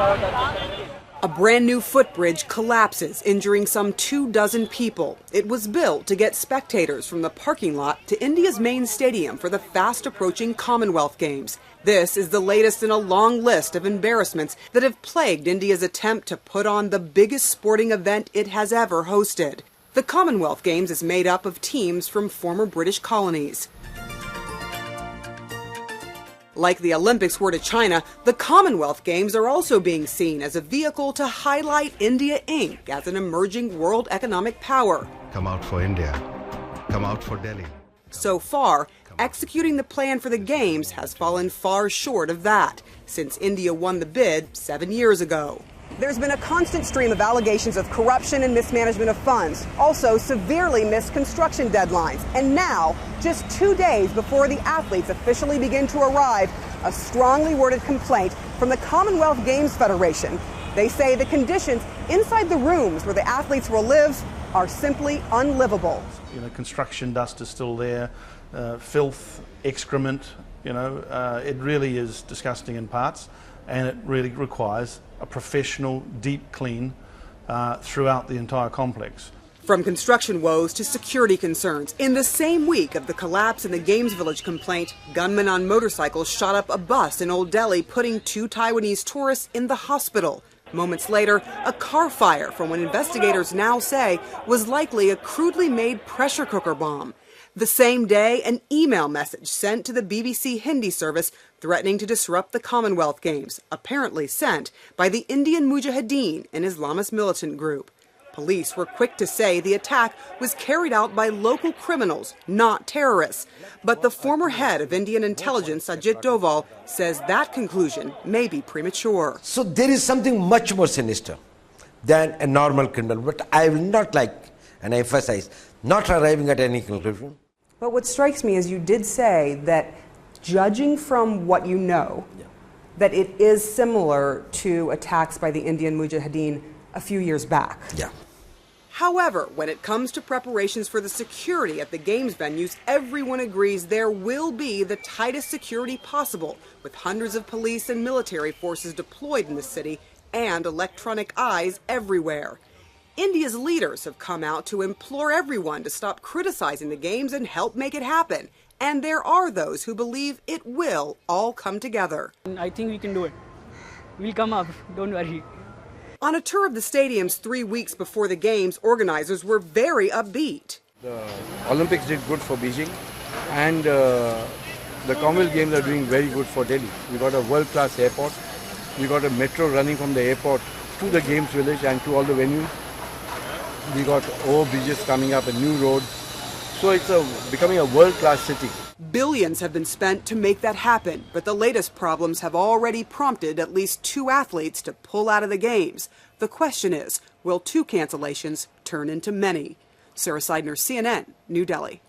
A brand new footbridge collapses, injuring some 24 people. It was built to get spectators from the parking lot to India's main stadium for the fast-approaching Commonwealth Games. This is the latest in a long list of embarrassments that have plagued India's attempt to put on the biggest sporting event it has ever hosted. The Commonwealth Games is made up of teams from former British colonies. Like the Olympics were to China, the Commonwealth Games are also being seen as a vehicle to highlight India, Inc. as an emerging world economic power. Come out for India. Come out for Delhi. So far, executing the plan for the Games has fallen far short of that, since India won the bid 7 years ago. There's been a constant stream of allegations of corruption and mismanagement of funds, also severely missed construction deadlines. And now, just 2 days before the athletes officially begin to arrive, a strongly worded complaint from the Commonwealth Games Federation. They say the conditions inside the rooms where the athletes will live are simply unlivable. Construction dust is still there, filth, excrement, it really is disgusting in parts, and it really requires a professional deep clean throughout the entire complex. From construction woes to security concerns, in the same week of the collapse in the Games Village complaint, gunmen on motorcycles shot up a bus in Old Delhi, putting 2 Taiwanese tourists in the hospital. Moments later, a car fire from what investigators now say was likely a crudely made pressure cooker bomb. The same day, an email message sent to the BBC Hindi service threatening to disrupt the Commonwealth Games, apparently sent by the Indian Mujahideen, an Islamist militant group. Police were quick to say the attack was carried out by local criminals, not terrorists. But the former head of Indian intelligence, Ajit Doval, says that conclusion may be premature. So there is something much more sinister than a normal criminal. But I will not and I emphasize, not arriving at any conclusion. But what strikes me is you did say that, judging from what you know, that it is similar to attacks by the Indian Mujahideen a few years back. Yeah. However, when it comes to preparations for the security at the Games venues, everyone agrees there will be the tightest security possible, with hundreds of police and military forces deployed in the city and electronic eyes everywhere. India's leaders have come out to implore everyone to stop criticizing the Games and help make it happen. And there are those who believe it will all come together. I think we can do it. We'll come up, don't worry. On a tour of the stadiums 3 weeks before the Games, organizers were very upbeat. The Olympics did good for Beijing, and the Commonwealth Games are doing very good for Delhi. We got a world-class airport. We got a metro running from the airport to the Games Village and to all the venues. We got over bridges coming up, a new road. So it's becoming a world-class city. Billions have been spent to make that happen, but the latest problems have already prompted at least 2 athletes to pull out of the Games. The question is, will 2 cancellations turn into many? Sarah Seidner, CNN, New Delhi.